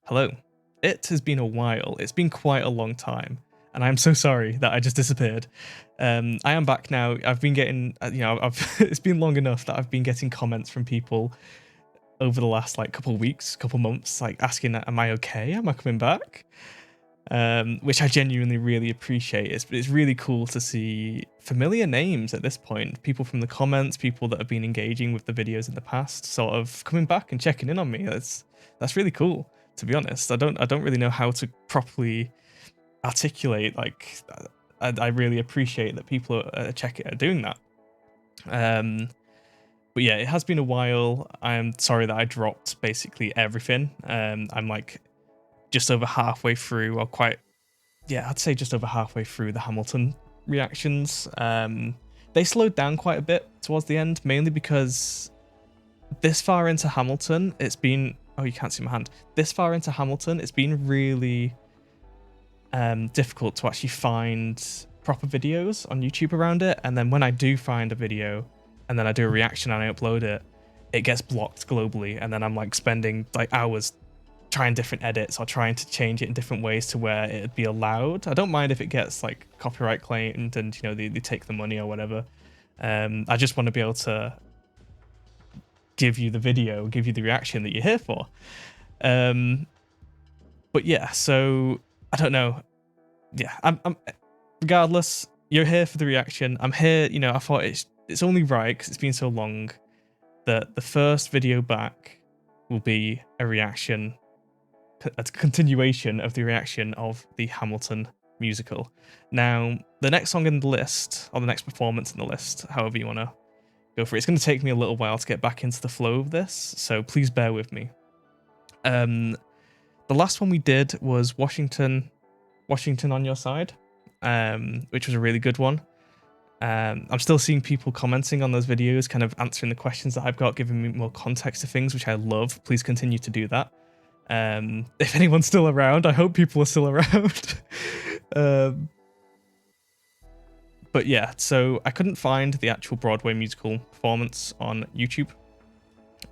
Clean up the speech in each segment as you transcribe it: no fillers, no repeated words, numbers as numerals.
Hello. It has been a while. It's been quite a long time, and I'm so sorry that I just disappeared. I am back now. I've been getting, it's been long enough that I've been getting comments from people over the last couple weeks, couple months, asking, "Am I okay? Am I coming back?" Which I genuinely really appreciate. It's really cool to see familiar names at this point. People from the comments, people that have been engaging with the videos in the past, sort of coming back and checking in on me. That's really cool. To be honest, I don't really know how to properly articulate. I really appreciate that people are doing that. But yeah, it has been a while. I'm sorry that I dropped basically everything. I'm just over halfway through, or I'd say just over halfway through the Hamilton reactions. They slowed down quite a bit towards the end, mainly because this far into Hamilton, it's been, oh, you can't see my hand. This far into Hamilton, it's been really difficult to actually find proper videos on YouTube around it. And then when I do find a video and then I do a reaction and I upload it, it gets blocked globally. And then I'm spending hours trying different edits or trying to change it in different ways to where it'd be allowed. I don't mind if it gets copyright claimed and they take the money or whatever. I just want to be able to give you the video, give you the reaction that you're here for. But yeah, so I don't know. Yeah, I'm regardless, you're here for the reaction. I'm here, I thought it's only right, because it's been so long, that the first video back will be a reaction, a continuation of the reaction of the Hamilton musical. Now, the next song in the list, or the next performance in the list, however you want to go for it, it's going to take me a little while to get back into the flow of this, so please bear with me. The last one we did was Washington on Your Side, which was a really good one. I'm still seeing people commenting on those videos, kind of answering the questions that I've got, giving me more context to things, which I love. Please continue to do that. If anyone's still around, I hope people are still around. But yeah, so I couldn't find the actual Broadway musical performance on YouTube.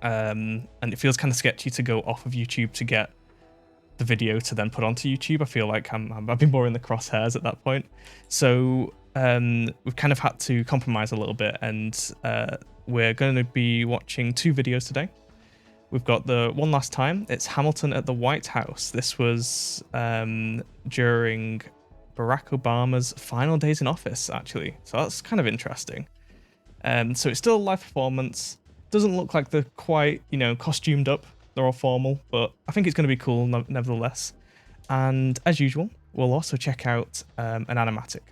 And it feels kind of sketchy to go off of YouTube to get the video to then put onto YouTube. I feel like I've been more in the crosshairs at that point. So we've kind of had to compromise a little bit, and we're going to be watching two videos today. We've got the one last time. It's Hamilton at the White House. This was during Barack Obama's final days in office, actually. So that's kind of interesting. So it's still a live performance. Doesn't look like they're quite, costumed up. They're all formal, but I think it's going to be cool nevertheless. And as usual, we'll also check out an Animatic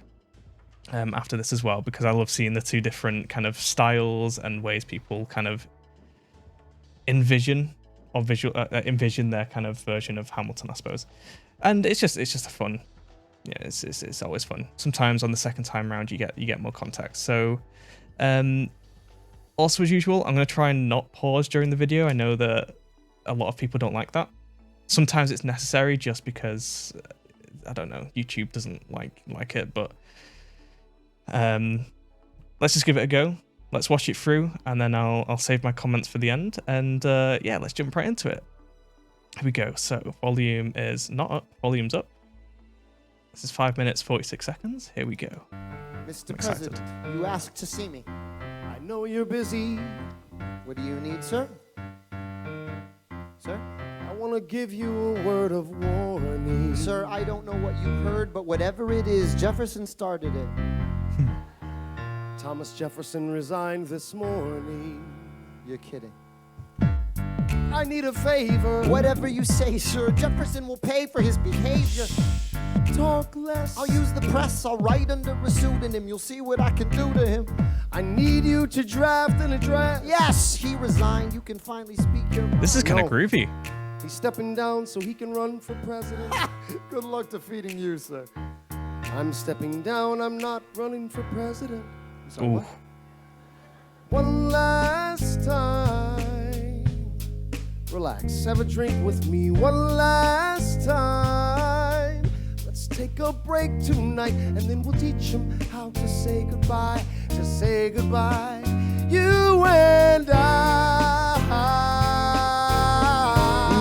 after this as well, because I love seeing the two different kind of styles and ways people kind of envision their kind of version of Hamilton, I suppose. And it's just a fun. Yeah, it's always fun. Sometimes on the second time round you get more context. So also as usual, I'm going to try and not pause during the video. I know that a lot of people don't like that. Sometimes it's necessary just because I don't know, YouTube doesn't like it, but let's just give it a go. Let's watch it through, and then I'll save my comments for the end, and yeah, let's jump right into it. Here we go. So volume is not up, volume's up. This is 5 minutes 46 seconds. Here we go. Mr. President, you asked to see me. I know you're busy. What do you need, sir? Sir? I want to give you a word of warning. Sir, I don't know what you heard, but whatever it is, Jefferson started it. Thomas Jefferson resigned this morning. You're kidding. I need a favor. Whatever you say, sir. Jefferson will pay for his behavior. Talk less. I'll use the press. I'll write under a pseudonym. You'll see what I can do to him. I need you to draft an address. Yes, he resigned. You can finally speak your mind. This is kind of groovy. He's stepping down so he can run for president. Good luck defeating you, sir. I'm stepping down. I'm not running for president. So what? One last time. Relax. Have a drink with me. One last time. Let's take a break tonight, and then we'll teach him how to say goodbye. To say goodbye. You and I.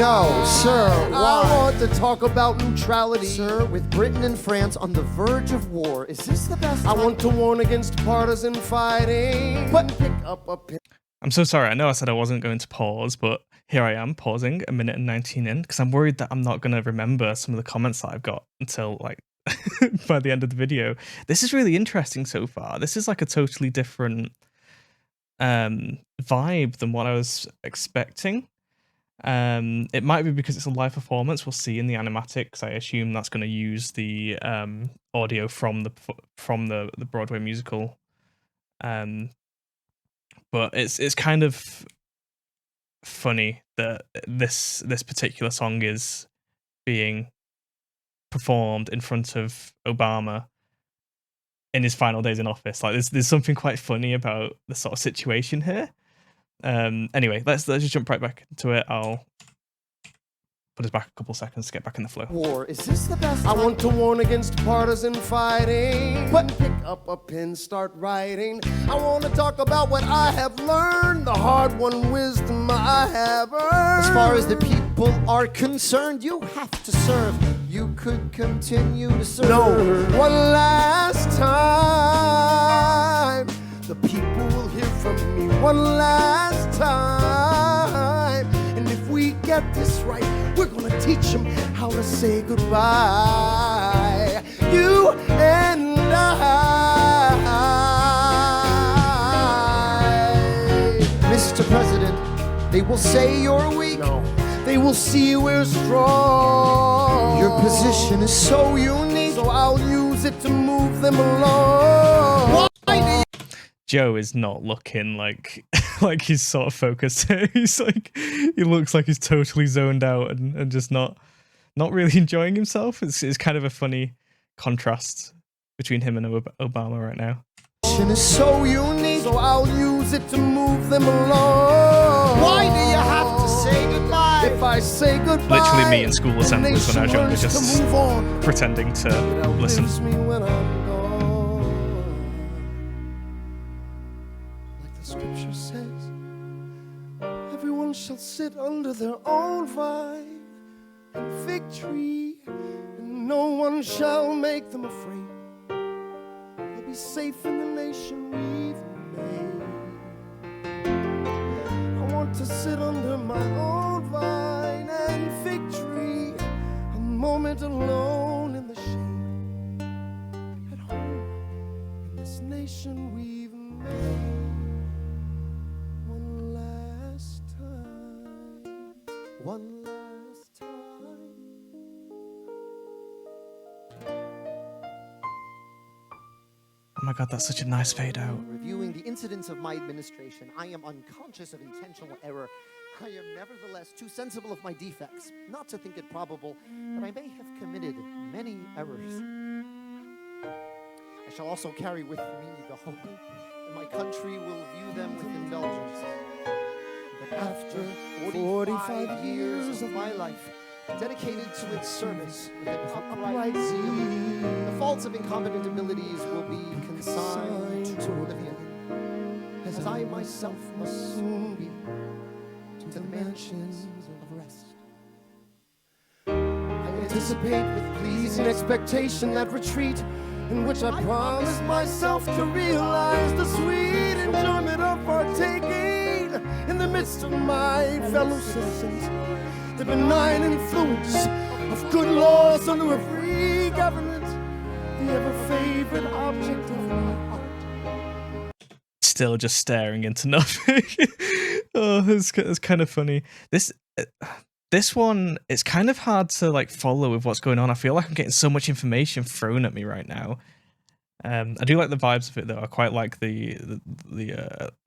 No, sir, I why? want to talk about neutrality. Sir, with Britain and France on the verge of war, is this the best I time? want to warn against partisan fighting. But pick up a pen. I'm so sorry. I know I said I wasn't going to pause, but here I am pausing a minute and 19 in because I'm worried that I'm not going to remember some of the comments that I've got until like by the end of the video. This is really interesting so far. This is like a totally different vibe than what I was expecting. It might be because it's a live performance. We'll see in the Animatic, because I assume that's going to use the audio from the Broadway musical. But it's kind of funny that this particular song is being performed in front of Obama in his final days in office. Like there's something quite funny about the sort of situation here. Anyway, let's just jump right back into it. I'll put us back a couple seconds to get back in the flow. war, is this the best I time? want to warn against partisan fighting. But- pick up a pen, start writing. I want to talk about what I have learned, the hard-won wisdom I have earned. As far as the people are concerned, you have to serve. You could continue to serve. No, one last time. The people will hear from me one last time. And if we get this right, we're gonna teach them how to say goodbye. You and I. Mr. President, they will say you're weak. No, they will see we're strong. Your position is so unique. So I'll use it to move them along. Why do you Joe is not looking like like he's sort of focused. He's like, he looks like he's totally zoned out and just not really enjoying himself. It's kind of a funny contrast between him and Obama right now. position is so unique? So I'll use it to move them along. Why do you have to say goodbye? If I say goodbye, Literally me in school the assemblies when I was nation younger, learns to just move on. pretending to It listen. outlives me when I'm gone. Like the scripture says, everyone shall sit under their own vine and fig tree, and no one shall make them afraid. They'll be safe in the nation we've made. I want to sit under my own vine and fig tree, a moment alone in the shade, at home in this nation we've made. One last time. One last time. Oh my god, that's such a nice fade out. Reviewing the incidents of my administration, I am unconscious of intentional error. I am nevertheless too sensible of my defects, not to think it probable that I may have committed many errors. I shall also carry with me the hope that my country will view them with indulgence. That after 45 years of my life, dedicated to its service with an upright zeal, the faults of incompetent abilities will be consigned to oblivion, as I myself must soon be to the mansions of rest. I anticipate with pleasing expectation that retreat in which I promise myself to realize the sweet enjoyment of partaking in the midst of my fellow citizens, the benign influence of good laws under a free government, the ever-favorite object of my heart. Still just staring into nothing. Oh, it's kind of funny. This one, it's kind of hard to like follow with what's going on. I feel like I'm getting so much information thrown at me right now. I do like the vibes of it though. I quite like the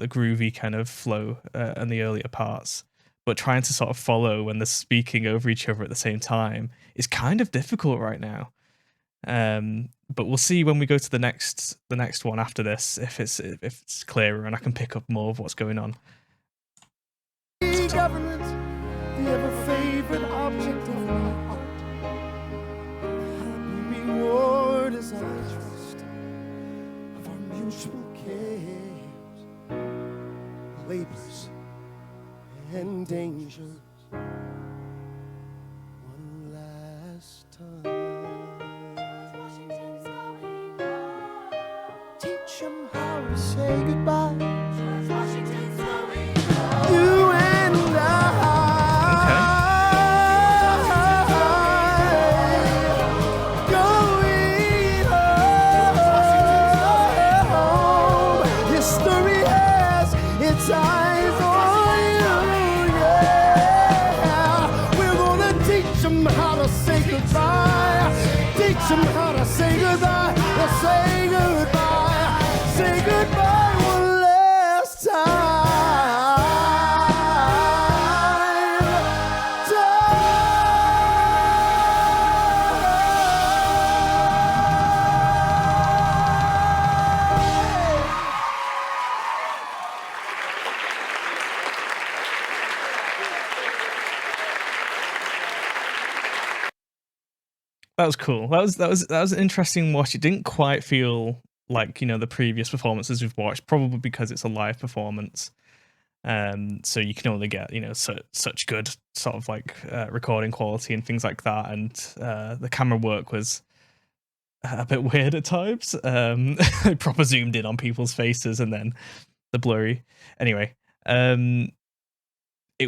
groovy kind of flow and the earlier parts. But trying to sort of follow when they're speaking over each other at the same time is kind of difficult right now. But we'll see when we go to the next one after this if it's clearer and I can pick up more of what's going on. Government, the ever-favorite object of my heart. Happy reward as I trust of our mutual cares, labors, and dangers. to say goodbye. You and going home. History has its eyes on you, yeah. We're gonna teach them how to say goodbye. Teach them how to say goodbye. Say goodbye. Say goodbye one last time. That was cool. That was an interesting watch. It didn't quite feel like, you know, the previous performances we've watched, probably because it's a live performance. So you can only get, you know, such good sort of like recording quality and things like that. And the camera work was a bit weird at times. It proper zoomed in on people's faces and then the blurry. Anyway, it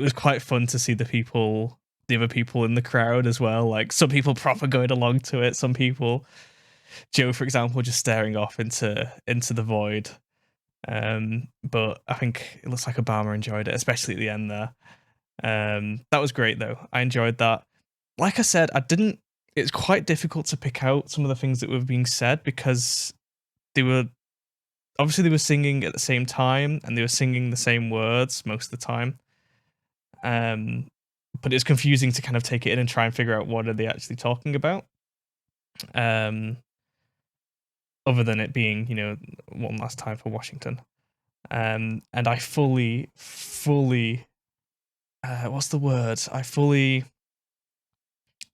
was quite fun to see the other people in the crowd as well. Like some people proper going along to it. Some people, Joe, for example, just staring off into the void. But I think it looks like Obama enjoyed it, especially at the end there. That was great though. I enjoyed that. Like I said, it's quite difficult to pick out some of the things that were being said because they were singing at the same time and they were singing the same words most of the time. But it's confusing to kind of take it in and try and figure out what are they actually talking about. Other than it being, you know, one last time for Washington. And I fully, what's the word? I fully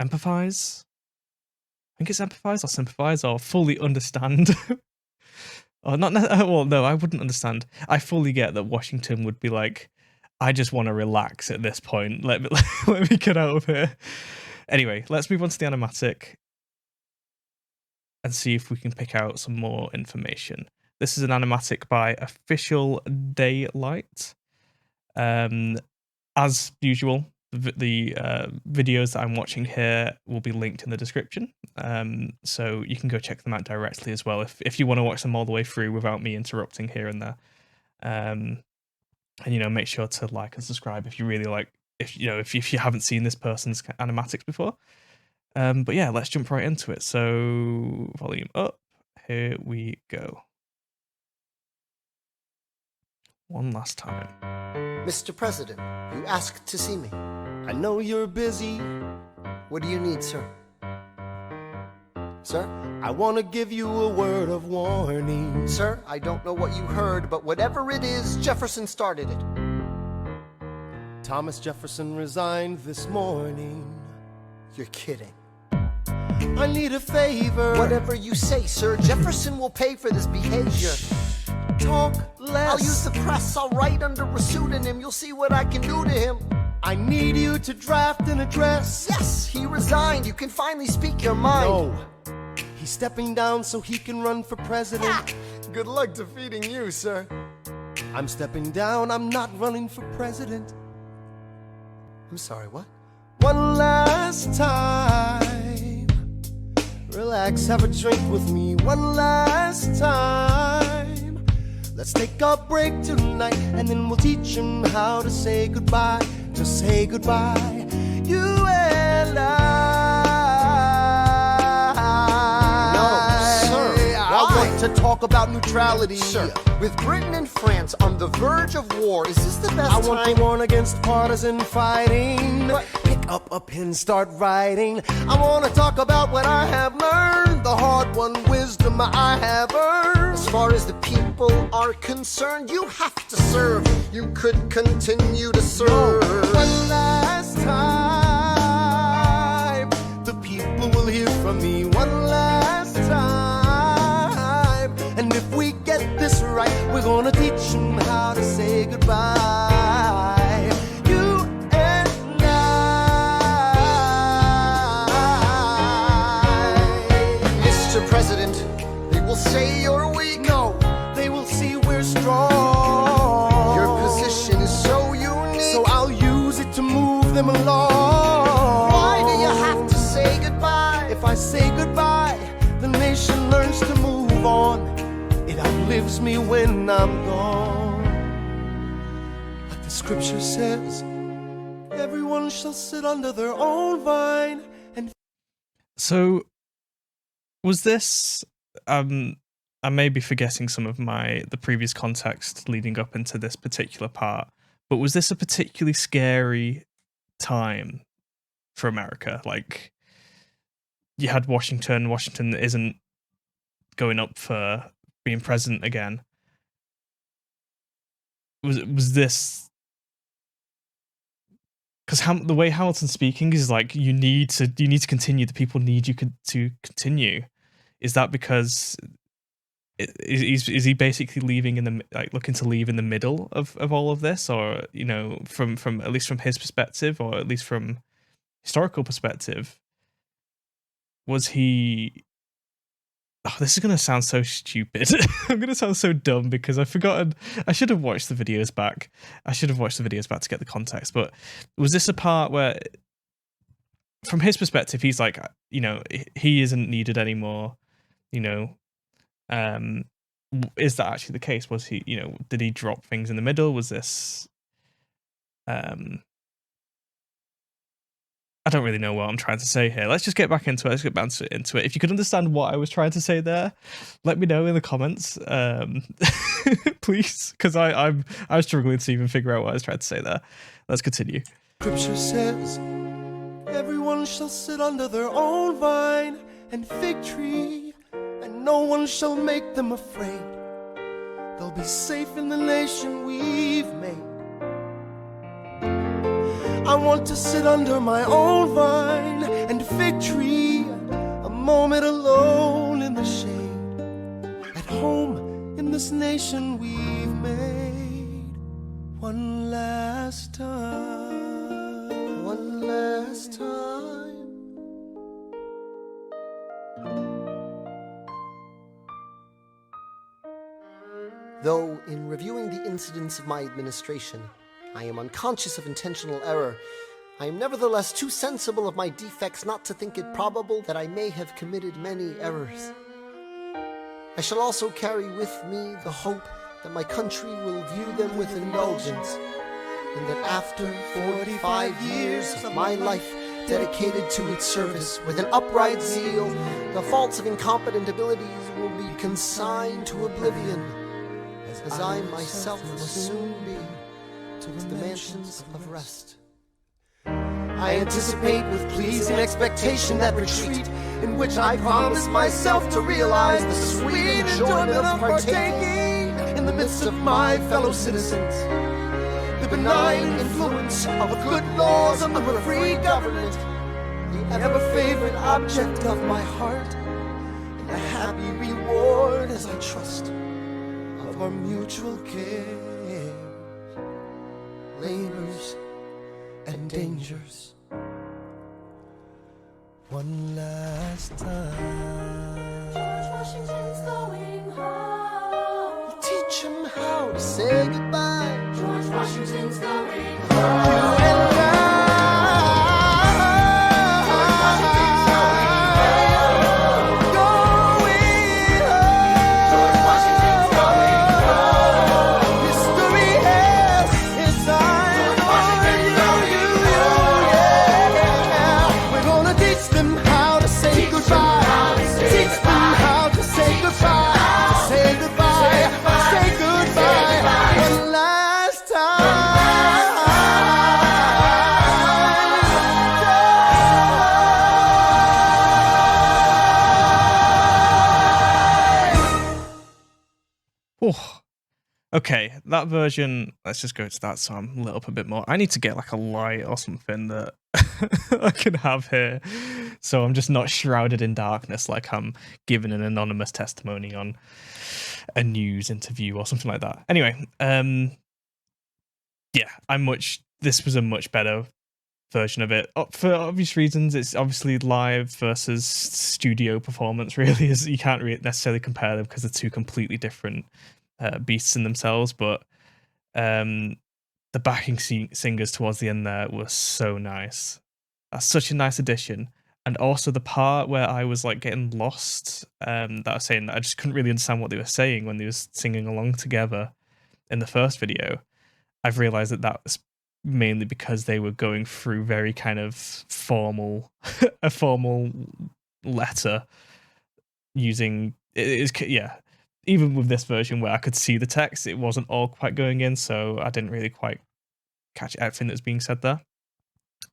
empathize. I think it's empathize or sympathize or fully understand. Or not, well, no, I wouldn't understand. I fully get that Washington would be like, I just want to relax at this point. Let me get out of here. Anyway, let's move on to the animatic and see if we can pick out some more information. This is an animatic by Official Daylight. As usual, the videos that I'm watching here will be linked in the description. So you can go check them out directly as well if you want to watch them all the way through without me interrupting here and there. And, you know, make sure to like and subscribe if you really like, if you haven't seen this person's animatics before. But yeah, let's jump right into it. So volume up, here we go. One last time. Mr. President, you asked to see me. I know you're busy. What do you need, sir? Sir, I want to give you a word of warning. Sir, I don't know what you heard, but whatever it is, Jefferson started it. Thomas Jefferson resigned this morning. You're kidding. I need a favor. Whatever you say, sir, Jefferson will pay for this behavior. Talk less. I'll use the press, I'll write under a pseudonym. You'll see what I can do to him. I need you to draft an address. Yes, he resigned. You can finally speak your mind. No. He's stepping down so he can run for president. Ah. Good luck defeating you, sir. I'm stepping down, I'm not running for president. I'm sorry, what? One last time. Relax, have a drink with me. One last time. Let's take a break tonight, and then we'll teach him how to say goodbye. To say goodbye, you and I. No, sir. I want to talk about neutrality. Sir, with Britain and France on the verge of war, is this the best time? I want to warn against partisan fighting. But pick up a pen, start writing. I want to talk about what I have learned, the hard-won wisdom I have earned. As far as the people are concerned, you have to serve. You could continue to serve. No. One last time, the people will hear from me. One last time, and if we get this right, we're gonna teach them how to say goodbye. You and I. Mr. President, they will say you're weak. No, they will see outlives me when I'm gone. Like the scripture says, everyone shall sit under their own vine and... So, was this... I may be forgetting some of the previous context leading up into this particular part, but was this a particularly scary time for America? Like, you had Washington isn't going up for being president again. Was this... Because the way Hamilton's speaking is like, you need to continue, the people need you to continue. Is that because is he basically leaving looking to leave in the middle of all of this, or from at least from his perspective, or at least from historical perspective, was he... Oh, this is going to sound so stupid. I'm going to sound so dumb because I've forgotten. I should have watched the videos back. To get the context. But was this a part where, from his perspective, he's like, he isn't needed anymore? Is that actually the case? Was he, did he drop things in the middle? Was this... I don't really know what I'm trying to say here. Let's just get back into it. Let's get back into it. If you could understand what I was trying to say there, let me know in the comments, please, because I'm struggling to even figure out what I was trying to say there. Let's continue. Scripture says, everyone shall sit under their own vine and fig tree, and no one shall make them afraid. They'll be safe in the nation we've made. I want to sit under my own vine and fig tree, a moment alone in the shade, at home in this nation we've made. One last time, one last time. Though in reviewing the incidents of my administration, I am unconscious of intentional error, I am nevertheless too sensible of my defects not to think it probable that I may have committed many errors. I shall also carry with me the hope that my country will view them with indulgence, and that after 45 years of my life dedicated to its service with an upright zeal, the faults of incompetent abilities will be consigned to oblivion, as I myself will soon be to the mansions of rest. I anticipate with pleasing expectation that retreat in which I promise myself to realize the sweet enjoyment of partaking in the midst of my fellow citizens, the benign influence of good laws and of a free government, the ever-favorite object of my heart, and a happy reward as I trust of our mutual care, labors and dangers. One last time. George Washington's going home. Teach him how to say goodbye. George Washington's going You home. and I. Oh, okay, that version, let's just go to that so I'm lit up a bit more. I need to get like a light or something that I can have here, so I'm just not shrouded in darkness like I'm giving an anonymous testimony on a news interview or something like that. Anyway, yeah, this was a much better version of it. For obvious reasons, it's obviously live versus studio performance, really, is you can't really necessarily compare them because they're two completely different beasts in themselves, but the backing singers towards the end there were so nice. That's such a nice addition. and also the part where I was like getting lost, that I was saying that I just couldn't really understand what they were saying when they were singing along together in the first video. I've realized that that was mainly because they were going through very kind of formal, a formal letter using it is, yeah. Even with this version where I could see the text, it wasn't all quite going in, so I didn't really quite catch everything that's being said there.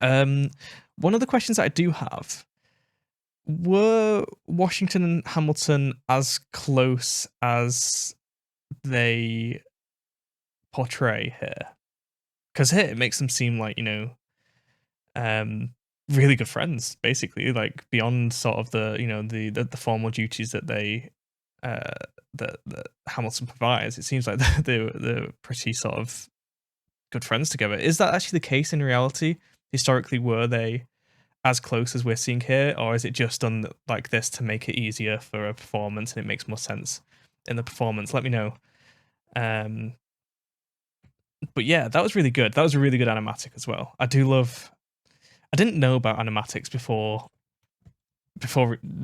One of the questions that I do have: were Washington and Hamilton as close as they portray here? Because here it makes them seem like, really good friends, basically, like beyond sort of the, the formal duties that they uh that Hamilton provides. It seems like they're pretty sort of good friends together. Is that actually the case in reality? Historically, were they as close as we're seeing here, or is it just done like this to make it easier for a performance and it makes more sense in the performance? Let me know. But yeah, that was really good. That was a really good animatic as well. I didn't know about animatics before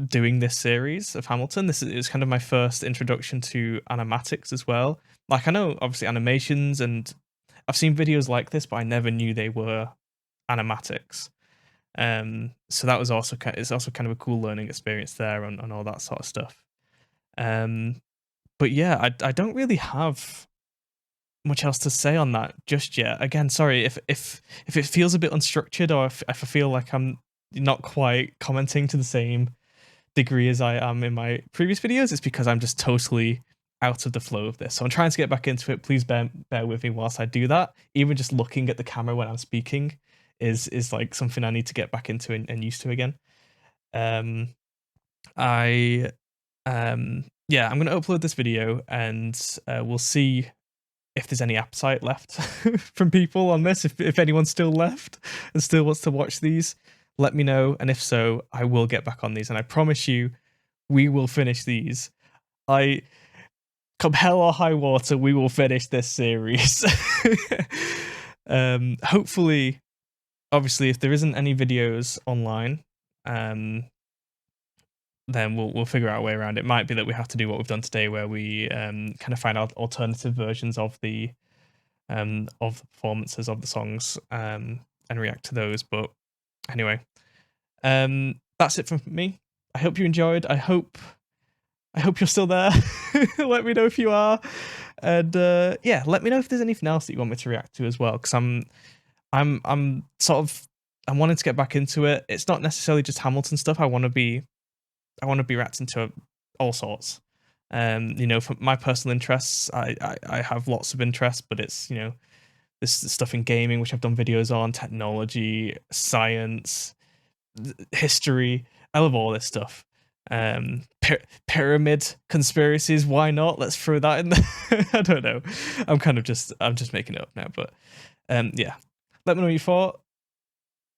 doing this series of Hamilton. This is kind of my first introduction to animatics as well. Like, I know obviously animations, and I've seen videos like this, but I never knew they were animatics. So that was also it's also kind of a cool learning experience there and all that sort of stuff. But yeah, I don't really have much else to say on that just yet. Again, sorry if it feels a bit unstructured, or if I feel like I'm not quite commenting to the same degree as I am in my previous videos. It's because I'm just totally out of the flow of this. So I'm trying to get back into it. Please bear with me whilst I do that. Even just looking at the camera when I'm speaking is like something I need to get back into and used to again. Yeah, I'm gonna upload this video, and we'll see if there's any appetite left from people on this. If anyone's still left and still wants to watch these, let me know. And if so, I will get back on these, and I promise you, we will finish these. Come hell or high water, we will finish this series. Hopefully, obviously, if there isn't any videos online, then we'll figure out a way around it. It might be that we have to do what we've done today, where we kind of find out alternative versions of the performances of the songs, and react to those. But anyway, that's it from me. I hope you enjoyed. I hope you're still there. Let me know if you are, and yeah, let me know if there's anything else that you want me to react to as well. Because I'm sort of, I'm wanting to get back into it. It's not necessarily just Hamilton stuff. I want to be reacting to all sorts. For my personal interests, I have lots of interests, but it's, this stuff in gaming, which I've done videos on, technology, science, history. I love all this stuff. Pyramid conspiracies, why not? Let's throw that in there. I don't know. I'm just making it up now, but yeah. Let me know what you thought.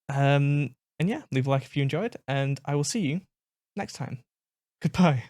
And yeah, leave a like if you enjoyed, and I will see you next time. Goodbye.